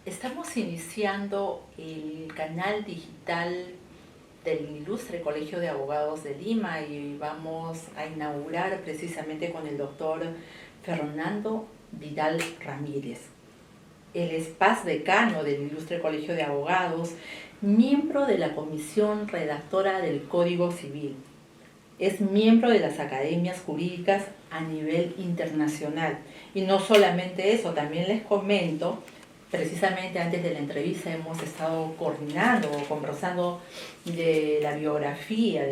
Estamos iniciando el canal digital del Ilustre Colegio de Abogados de Lima y vamos a inaugurar precisamente con el doctor Fernando Vidal Ramírez. Él es paz decano del Ilustre Colegio de Abogados, miembro de la comisión redactora del Código Civil. Es miembro de las academias jurídicas a nivel internacional. Y no solamente eso, también les comento, precisamente antes de la entrevista hemos estado coordinando o conversando de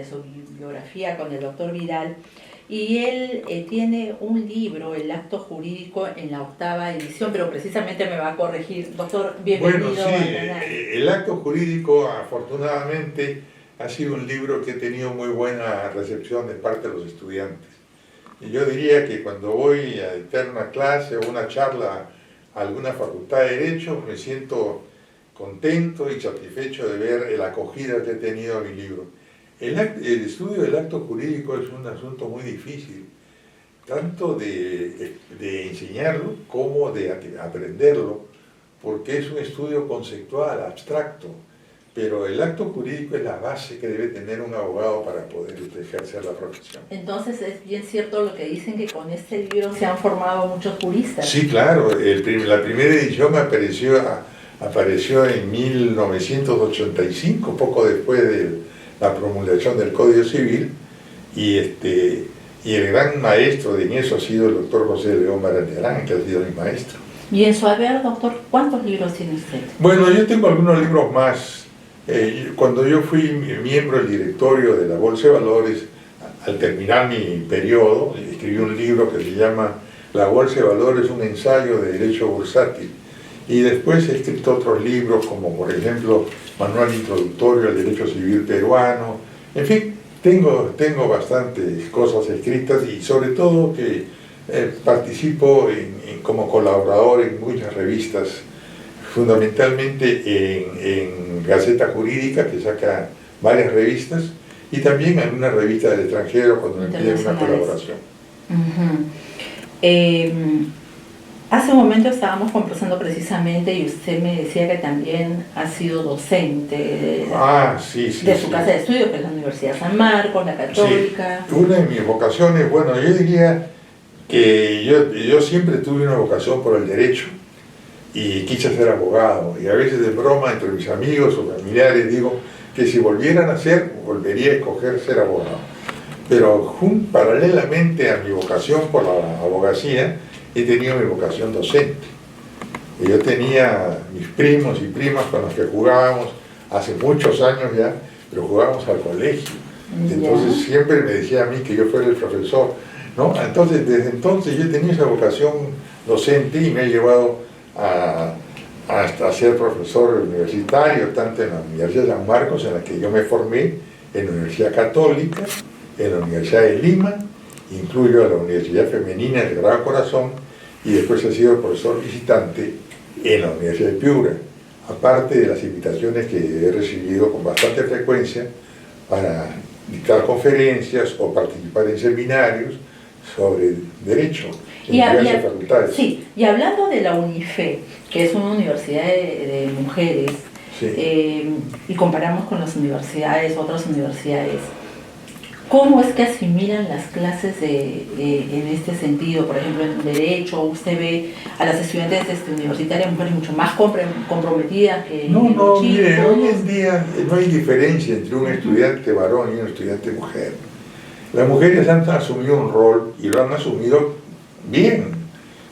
su biografía con el doctor Vidal, y él tiene un libro, El Acto Jurídico, en la 8ª edición, pero precisamente me va a corregir. Doctor, bienvenido. Bueno, sí, El Acto Jurídico, afortunadamente, ha sido un libro que ha tenido muy buena recepción de parte de los estudiantes. Y yo diría que cuando voy a dictar una clase o una charla a alguna facultad de Derecho, me siento contento y satisfecho de ver la acogida que ha tenido mi libro. El estudio del acto jurídico es un asunto muy difícil, tanto de enseñarlo como de aprenderlo, porque es un estudio conceptual, abstracto, pero el acto jurídico es la base que debe tener un abogado para poder ejercer la profesión. Entonces es bien cierto lo que dicen, que con este libro se han formado muchos juristas. Sí, claro, la primera edición apareció en 1985, poco después de la promulgación del Código Civil, y el gran maestro en eso ha sido el doctor José León Barandiarán, que ha sido mi maestro. Y en su haber, doctor, ¿cuántos libros tiene usted? Bueno, yo tengo algunos libros más. Cuando yo fui miembro del directorio de la Bolsa de Valores, al terminar mi periodo, escribí un libro que se llama La Bolsa de Valores, un ensayo de derecho bursátil. Y después he escrito otros libros, como por ejemplo Manual Introductorio al Derecho Civil Peruano. En fin, tengo bastantes cosas escritas, y sobre todo que participo como colaborador en muchas revistas, fundamentalmente en Gaceta Jurídica, que saca varias revistas, y también en una revista del extranjero cuando me piden una colaboración. Hace un momento estábamos conversando precisamente y usted me decía que también ha sido docente de su casa de estudios, que es la Universidad San Marcos, la Católica. Sí. Una de mis vocaciones, bueno, yo diría que yo siempre tuve una vocación por el derecho y quise ser abogado, y a veces de broma entre mis amigos o familiares digo que si volvieran a ser, volvería a escoger ser abogado. Pero paralelamente a mi vocación por la abogacía, he tenido mi vocación docente. Y yo tenía mis primos y primas con los que jugábamos hace muchos años ya, pero jugábamos al colegio. Entonces siempre me decía a mí que yo fuera el profesor, ¿no? Entonces, desde entonces yo he tenido esa vocación docente y me he llevado hasta ser profesor universitario, tanto en la Universidad de San Marcos, en la que yo me formé, en la Universidad Católica, en la Universidad de Lima, incluyo a la Universidad Femenina del Sagrado Corazón, y después he sido profesor visitante en la Universidad de Piura, aparte de las invitaciones que he recibido con bastante frecuencia para dictar conferencias o participar en seminarios sobre derecho en diversas facultades. Sí, y hablando de la UNIFE, que es una universidad de mujeres, sí, y comparamos con las otras universidades, ¿cómo es que asimilan las clases en este sentido? Por ejemplo, en Derecho, usted ve a las estudiantes universitarias, mujeres mucho más comprometidas que No, chicos. Mire, hoy en día no hay diferencia entre un estudiante varón y un estudiante mujer. Las mujeres han asumido un rol y lo han asumido bien.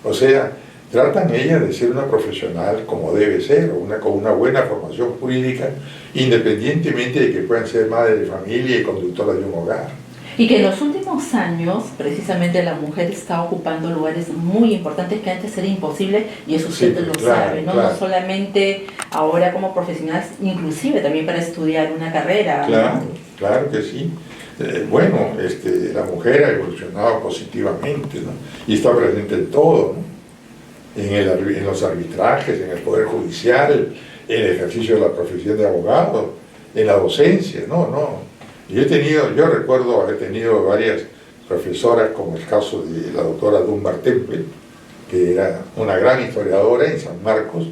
O sea, tratan ellas de ser una profesional como debe ser, con una buena formación jurídica, independientemente de que puedan ser madres de familia y conductoras de un hogar. Y que en los últimos años, precisamente, la mujer está ocupando lugares muy importantes que antes era imposible, y eso usted lo sabe, ¿no? Claro. No solamente ahora como profesional, inclusive también para estudiar una carrera. Claro, ¿no? Claro que sí. La mujer ha evolucionado positivamente, ¿no? Y está presente en todo, ¿no? En los arbitrajes, en el Poder Judicial, en el ejercicio de la profesión de abogado, en la docencia, Yo recuerdo haber tenido varias profesoras, como el caso de la doctora Dunbar Temple, que era una gran historiadora en San Marcos,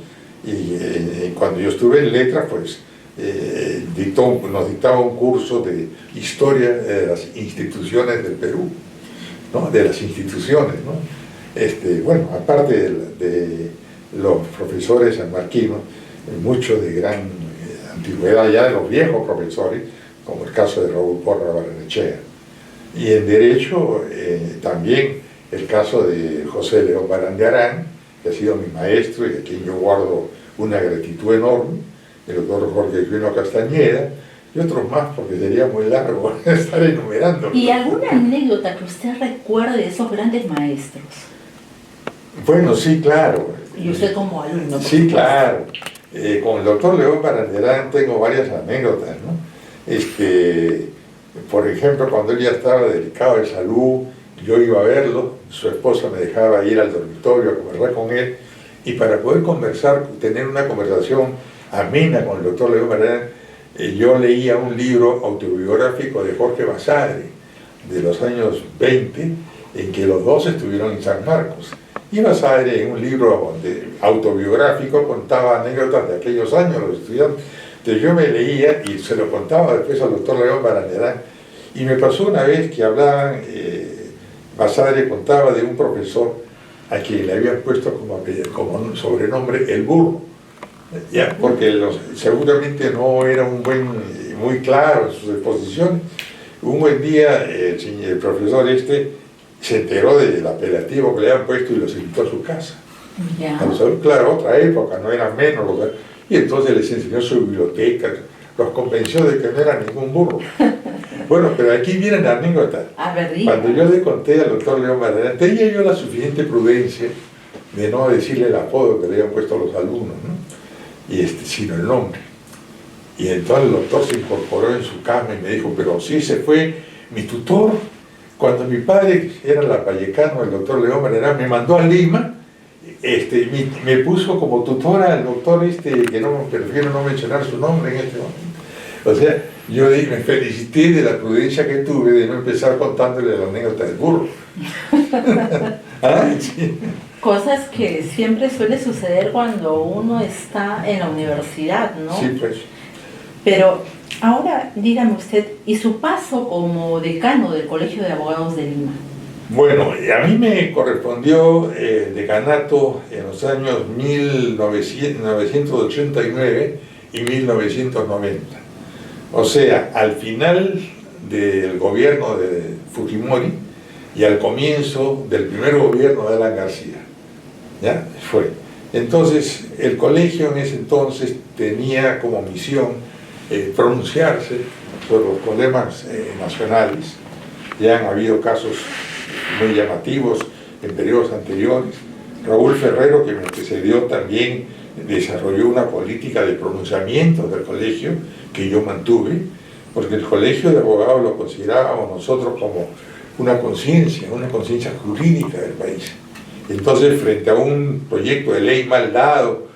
Y cuando yo estuve en letras, pues nos dictaba un curso de historia de las instituciones del Perú, ¿no? De las instituciones, ¿no? Bueno, aparte de los profesores sanmarquinos, muchos de gran antigüedad, ya de los viejos profesores, como el caso de Raúl Porra Barrenechea. Y en Derecho también el caso de José León Barandiarán, que ha sido mi maestro y a quien yo guardo una gratitud enorme, el doctor Jorge Quino Castañeda, y otros más, porque sería muy largo estar enumerando. ¿Y alguna anécdota que usted recuerde de esos grandes maestros? Bueno, sí, claro. Y usted como alumno. Sí, claro. Con el doctor León Barandiarán tengo varias anécdotas, ¿no? Por ejemplo, cuando él ya estaba delicado de salud, yo iba a verlo, su esposa me dejaba ir al dormitorio a conversar con él, y para poder conversar, tener una conversación amena con el doctor León Barandiarán, yo leía un libro autobiográfico de Jorge Basadre, de los años 20, en que los dos estuvieron en San Marcos. Y Basadre, en un libro autobiográfico, contaba anécdotas de aquellos años, los estudiantes. Entonces yo me leía y se lo contaba después al doctor León Barandiarán. Y me pasó una vez que hablaban, Basadre contaba de un profesor a quien le habían puesto como sobrenombre el burro, ya, porque seguramente no era muy claro en sus exposiciones. Un buen día el profesor se enteró del apelativo que le habían puesto y los invitó a su casa. Yeah. Claro, otra época, no eran menos. Y entonces les enseñó su biblioteca, los convenció de que no era ningún burro. Bueno, pero aquí viene la anécdota. Cuando yo le conté al doctor León Barandiarán, tenía yo la suficiente prudencia de no decirle el apodo que le habían puesto a los alumnos, ¿no? Sino el nombre. Y entonces el doctor se incorporó en su cama y me dijo, pero sí, se fue mi tutor. Cuando mi padre era lapallecano, el doctor León Barandiarán, me mandó a Lima, me puso como tutora al doctor que no prefiero no mencionar su nombre en este momento. O sea, yo me felicité de la prudencia que tuve de no empezar contándole la anécdota del burro. ¿Ah? Sí. Cosas que siempre suele suceder cuando uno está en la universidad, ¿no? Sí, pues. Pero ahora, dígame usted, ¿y su paso como decano del Colegio de Abogados de Lima? Bueno, a mí me correspondió decanato en los años 1989 y 1990. O sea, al final del gobierno de Fujimori y al comienzo del primer gobierno de Alan García. ¿Ya? Fue. Entonces, el colegio en ese entonces tenía como misión pronunciarse sobre los problemas nacionales. Ya han habido casos muy llamativos en periodos anteriores. Raúl Ferrero, que me antecedió, también desarrolló una política de pronunciamiento del colegio que yo mantuve, porque el colegio de abogados lo considerábamos nosotros como una conciencia jurídica del país. Entonces, frente a un proyecto de ley mal dado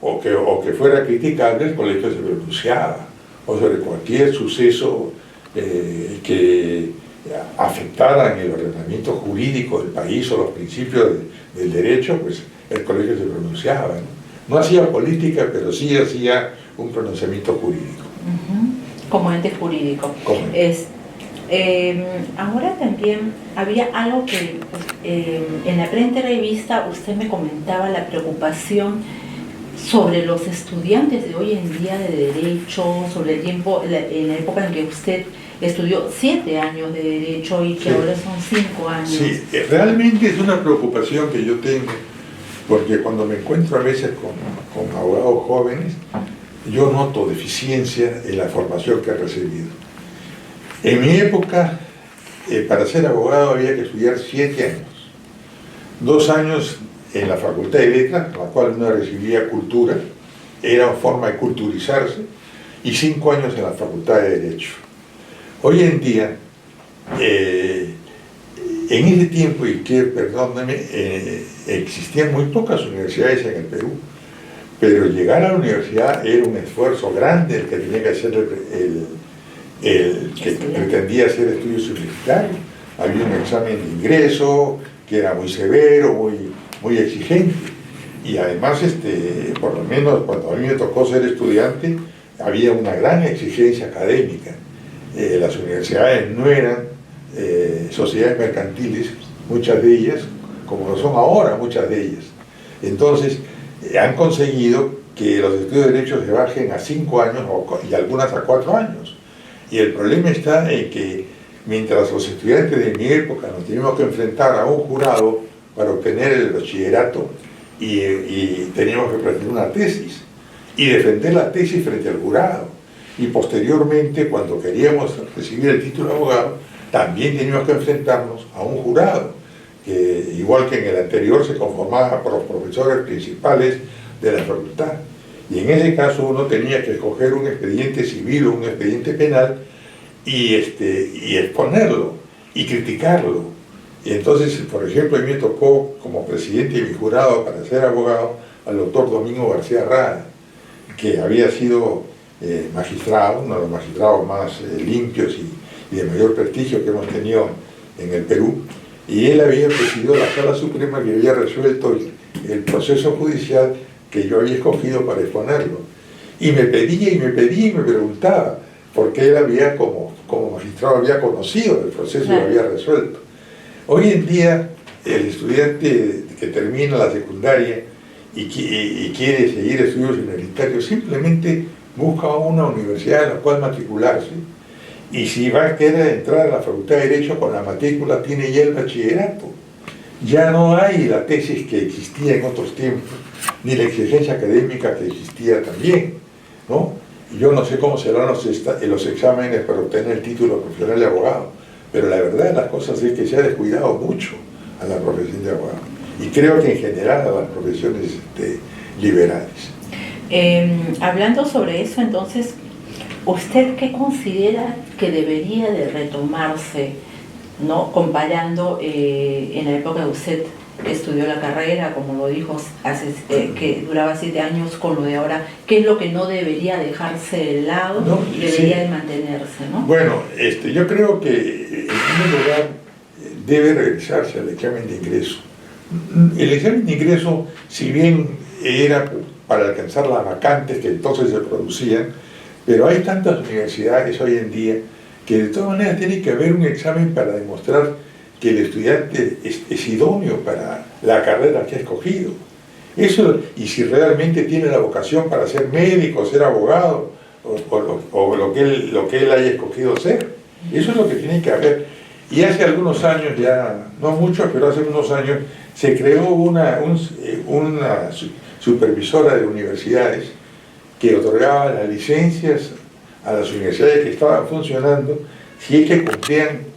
o que fuera criticable, el colegio se pronunciaba, o sobre cualquier suceso que afectara en el ordenamiento jurídico del país o los principios del derecho, pues el colegio se pronunciaba, ¿no? No hacía política, pero sí hacía un pronunciamiento jurídico. Como ente jurídico. Ahora también había algo que en la pre-entrevista usted me comentaba, la preocupación sobre los estudiantes de hoy en día de Derecho, sobre el tiempo, en la época en que usted estudió 7 años de Derecho y que ahora son 5 años. Sí, realmente es una preocupación que yo tengo, porque cuando me encuentro a veces con abogados jóvenes, yo noto deficiencia en la formación que he recibido. En mi época, para ser abogado había que estudiar 7 años. 2 años en la Facultad de Letras, en la cual uno recibía cultura, era una forma de culturizarse, y 5 años en la Facultad de Derecho. Hoy en día, en ese tiempo, y que, perdóname, existían muy pocas universidades en el Perú, pero llegar a la universidad era un esfuerzo grande el que tenía que hacer el que pretendía hacer estudios universitarios. Había un examen de ingreso que era muy severo, muy exigente. Y además, por lo menos cuando a mí me tocó ser estudiante, había una gran exigencia académica. Las universidades no eran sociedades mercantiles, muchas de ellas, como lo son ahora muchas de ellas. Entonces, han conseguido que los estudios de Derecho se bajen a 5 años y algunas a 4 años. Y el problema está en que mientras los estudiantes de mi época nos teníamos que enfrentar a un jurado para obtener el bachillerato y teníamos que presentar una tesis y defender la tesis frente al jurado. Y posteriormente, cuando queríamos recibir el título de abogado, también teníamos que enfrentarnos a un jurado, que igual que en el anterior se conformaba por los profesores principales de la facultad. Y en ese caso uno tenía que escoger un expediente civil o un expediente penal y exponerlo y criticarlo. Y entonces, por ejemplo, a mí me tocó como presidente de mi jurado para ser abogado al doctor Domingo García Rada, que había sido magistrado, uno de los magistrados más limpios y de mayor prestigio que hemos tenido en el Perú, y él había presidido la Sala Suprema que había resuelto el proceso judicial que yo había escogido para exponerlo. Y me pedía y me preguntaba, porque él había, como magistrado, había conocido el proceso y lo había resuelto. Hoy en día, el estudiante que termina la secundaria y quiere seguir estudios universitarios, simplemente busca una universidad en la cual matricularse, y si va a querer entrar a la Facultad de Derecho con la matrícula, tiene ya el bachillerato. Ya no hay la tesis que existía en otros tiempos, ni la exigencia académica que existía también, ¿no? Yo no sé cómo serán los exámenes para obtener el título profesional de abogado, pero la verdad de las cosas es que se ha descuidado mucho a la profesión de abogado, y creo que en general a las profesiones liberales. Hablando sobre eso, entonces, ¿usted qué considera que debería de retomarse, ¿no? Comparando en la época de usted estudió la carrera, como lo dijo, que duraba 7 años, con lo de ahora, ¿qué es lo que no debería dejarse de lado, debería de mantenerse, ¿no? Bueno, yo creo que en primer lugar debe realizarse el examen de ingreso. El examen de ingreso, si bien era para alcanzar las vacantes que entonces se producían, pero hay tantas universidades hoy en día que de todas maneras tiene que haber un examen para demostrar que el estudiante es idóneo para la carrera que ha escogido. Eso, y si realmente tiene la vocación para ser médico, ser abogado, o lo que él haya escogido ser. Eso es lo que tiene que haber. Y hace algunos años, ya no muchos, pero hace unos años, se creó una supervisora de universidades que otorgaba las licencias a las universidades que estaban funcionando si es que cumplían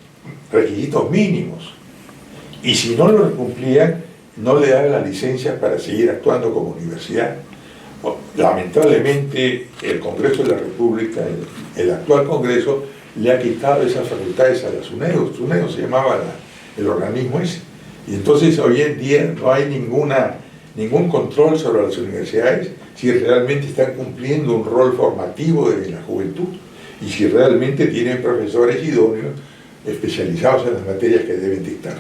requisitos mínimos, y si no los cumplían no le daban la licencia para seguir actuando como universidad. Lamentablemente el Congreso de la República, el actual Congreso, le ha quitado esas facultades a la SUNEDO. SUNEDO se llamaba el organismo ese, y entonces hoy en día no hay ningún control sobre las universidades si realmente están cumpliendo un rol formativo de la juventud y si realmente tienen profesores idóneos especializados en las materias que deben dictar.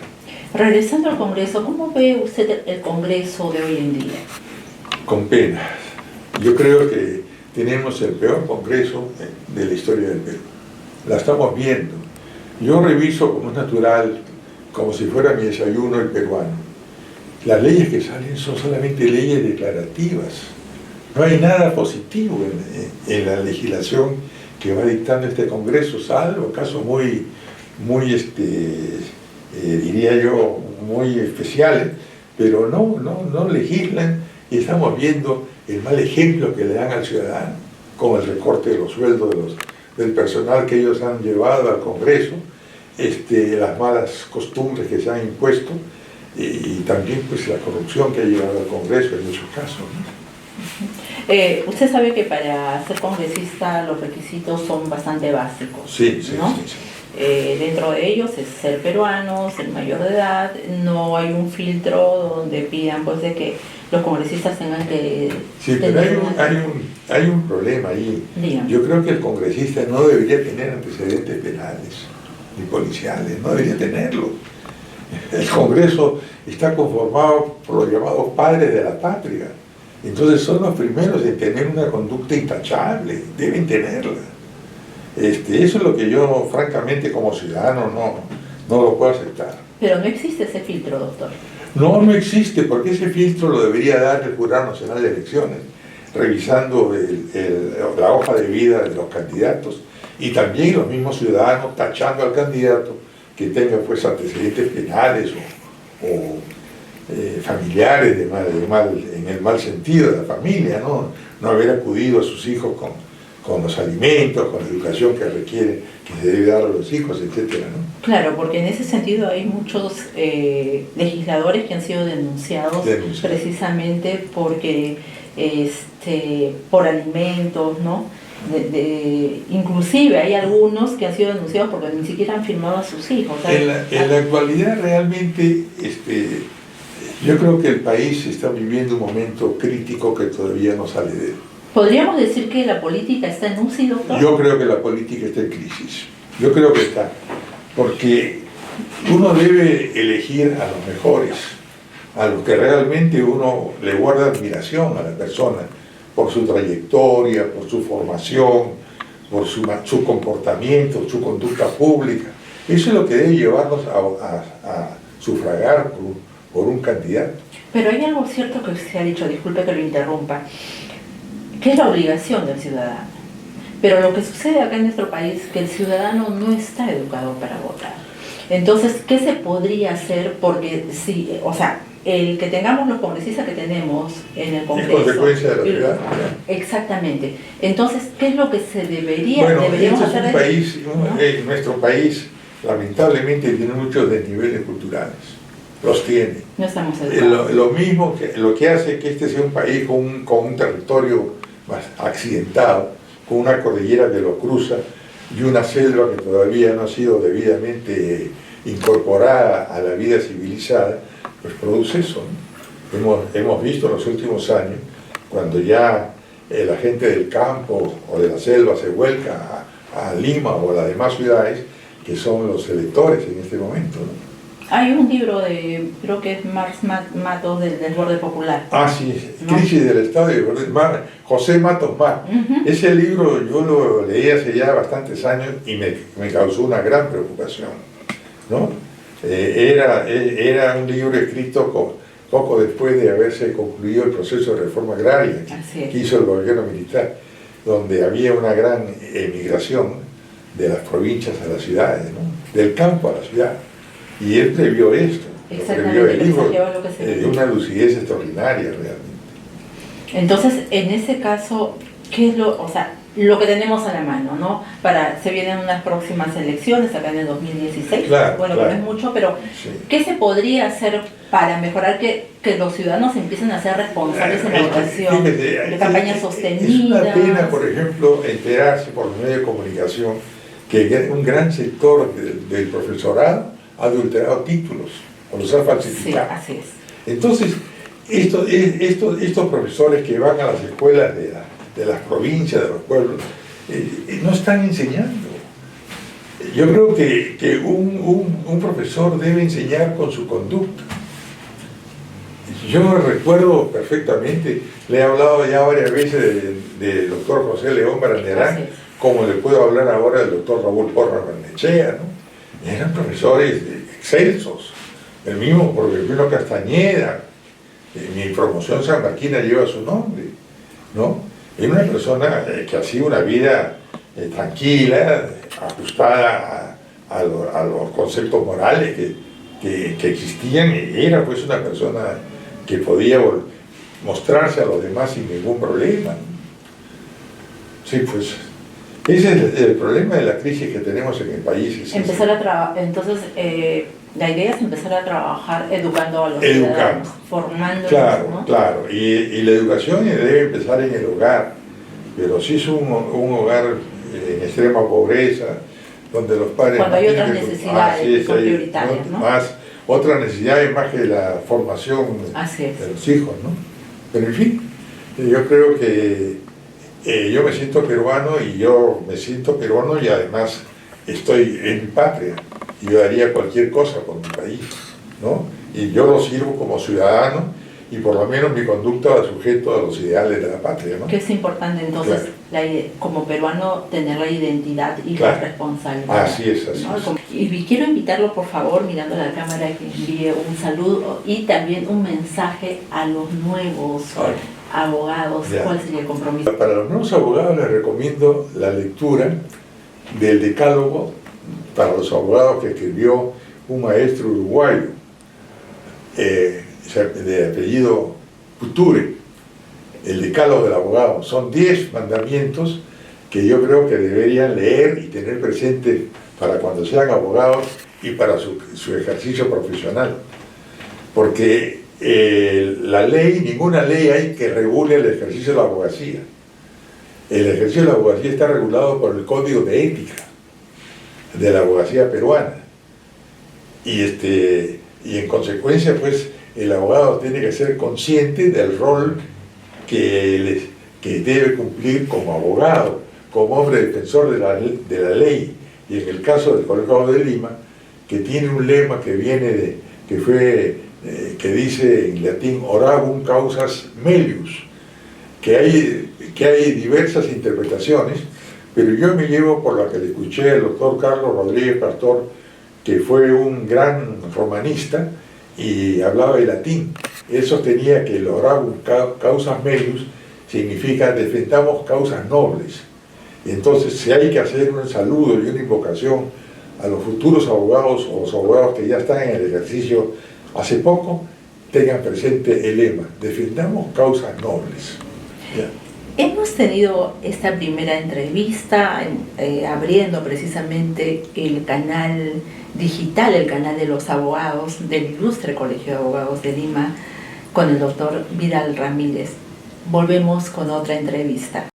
Regresando al Congreso, ¿cómo ve usted el Congreso de hoy en día? Con pena. Yo creo que tenemos el peor Congreso de la historia del Perú. La estamos viendo. Yo reviso, como es natural, como si fuera mi desayuno el peruano. Las leyes que salen son solamente leyes declarativas. No hay nada positivo en la legislación que va dictando este Congreso, salvo casos muy diría yo, muy especiales, pero no legislan, y estamos viendo el mal ejemplo que le dan al ciudadano con el recorte de los sueldos del personal que ellos han llevado al Congreso, las malas costumbres que se han impuesto, y también pues la corrupción que ha llevado al Congreso en muchos casos, ¿no? Usted sabe que para ser congresista los requisitos son bastante básicos, sí, ¿no? Sí. Dentro de ellos es ser peruano, ser mayor de edad, no hay un filtro donde pidan pues de que los congresistas tengan que... Sí, pero hay un problema ahí. Dígame. Yo creo que el congresista no debería tener antecedentes penales ni policiales, no debería tenerlo. el Congreso está conformado por los llamados padres de la patria. Entonces son los primeros en tener una conducta intachable, deben tenerla. Eso es lo que yo, francamente, como ciudadano, no lo puedo aceptar. Pero no existe ese filtro, doctor. No existe, porque ese filtro lo debería dar el Jurado Nacional de Elecciones, revisando la hoja de vida de los candidatos y también los mismos ciudadanos tachando al candidato que tenga pues antecedentes penales o familiares en el mal sentido de la familia, no haber acudido a sus hijos con los alimentos, con la educación que requiere, que se debe dar a los hijos, etcétera, ¿no? Claro, porque en ese sentido hay muchos legisladores que han sido denunciados precisamente porque por alimentos, ¿no? Inclusive hay algunos que han sido denunciados porque ni siquiera han firmado a sus hijos. En la actualidad realmente yo creo que el país está viviendo un momento crítico que todavía no sale de él. ¿Podríamos decir que la política está en UCI, doctor? Yo creo que la política está en crisis. Yo creo que está. Porque uno debe elegir a los mejores, a los que realmente uno le guarda admiración a la persona, por su trayectoria, por su formación, por su comportamiento, su conducta pública. Eso es lo que debe llevarnos a sufragar por un candidato. Pero hay algo cierto que usted ha dicho, disculpe que lo interrumpa, que es la obligación del ciudadano. Pero lo que sucede acá en nuestro país es que el ciudadano no está educado para votar. Entonces, ¿qué se podría hacer? Porque sí, o sea, el que tengamos los congresistas que tenemos en el Congreso... Es consecuencia de la ciudad. Exactamente. Entonces, ¿qué es lo que se deberíamos hacer? Nuestro país, lamentablemente, tiene muchos desniveles culturales. Los tiene. No estamos educados. Lo que hace que este sea un país con un territorio más accidentado, con una cordillera que lo cruza y una selva que todavía no ha sido debidamente incorporada a la vida civilizada, pues produce eso, ¿no? Hemos visto en los últimos años, cuando ya la gente del campo o de la selva se vuelca a Lima o a las demás ciudades, que son los electores en este momento, ¿no? Hay un libro creo que es Marx Matos del Desborde Popular. Ah, sí, Crisis del Estado de José Matos Mar. Ese libro yo lo leí hace ya bastantes años y me causó una gran preocupación, ¿no? Era un libro escrito poco después de haberse concluido el proceso de reforma agraria que hizo el gobierno militar, donde había una gran emigración de las provincias a las ciudades, ¿no? Del campo a la ciudad. Y él previó esto, previó el libro de una lucidez extraordinaria realmente. Entonces, en ese caso, ¿qué es lo que tenemos a la mano, ¿no? Se vienen unas próximas elecciones acá en el 2016, claro. Que no es mucho, pero sí. ¿Qué se podría hacer para mejorar que los ciudadanos empiecen a ser responsables en la votación? De campañas sostenidas. Es una pena, por ejemplo, enterarse por los medios de comunicación que un gran sector del profesorado ha adulterado títulos o los ha falsificado. Sí, así es. Entonces, estos profesores que van a las escuelas de las provincias, de los pueblos, no están enseñando. Yo creo que un profesor debe enseñar con su conducta. Yo recuerdo perfectamente, le he hablado ya varias veces del doctor José León Baranderán, como le puedo hablar ahora del doctor Raúl Porras Barnechea, ¿no? Eran profesores excelsos, el mismo Porfirio Castañeda, mi promoción sanmarquina lleva su nombre, ¿no? Era una persona que hacía una vida tranquila, ajustada a los conceptos morales que existían, y era pues una persona que podía mostrarse a los demás sin ningún problema, ¿no? Sí, pues ese es el problema de la crisis que tenemos en el país. Entonces, la idea es empezar a trabajar educando a los ciudadanos, formándolos, claro, ¿no? Claro, y la educación debe empezar en el hogar, pero si es un hogar en extrema pobreza, donde los padres... Cuando hay otras necesidades que son prioritarias, ¿no? Otras necesidades más que la formación de los hijos, ¿no? Pero en fin, yo creo que yo me siento peruano y además estoy en mi patria y yo haría cualquier cosa por mi país. ¿no? Y yo lo sirvo como ciudadano y por lo menos mi conducta va sujeto a los ideales de la patria, ¿no? Que es importante entonces, como peruano, tener la identidad y la responsabilidad. Así es, así ¿no? es. Y quiero invitarlo, por favor, mirando a la cámara, que envíe un saludo y también un mensaje a los nuevos abogados. ¿Cuál sería el compromiso? Para los nuevos abogados les recomiendo la lectura del decálogo para los abogados que escribió un maestro uruguayo de apellido Couture, el decálogo del abogado. Son 10 mandamientos que yo creo que deberían leer y tener presente para cuando sean abogados y para su ejercicio profesional. Porque ninguna ley hay que regule el ejercicio de la abogacía. El ejercicio de la abogacía está regulado por el Código de Ética de la abogacía peruana. Y en consecuencia, pues, el abogado tiene que ser consciente del rol que debe cumplir como abogado, como hombre defensor de la ley. Y en el caso del Colegio de Lima, que tiene un lema que viene que dice en latín orabum causas melius, que hay diversas interpretaciones, pero yo me llevo por la que le escuché al doctor Carlos Rodríguez Pastor, que fue un gran romanista y hablaba el latín. Él sostenía que el orabum causas melius significa defendamos causas nobles. Y entonces, si hay que hacer un saludo y una invocación a los futuros abogados o los abogados que ya están en el ejercicio hace poco, tengan presente el lema, defendamos causas nobles. ¿Ya? Hemos tenido esta primera entrevista abriendo precisamente el canal digital, el canal de los abogados del Ilustre Colegio de Abogados de Lima, con el doctor Vidal Ramírez. Volvemos con otra entrevista.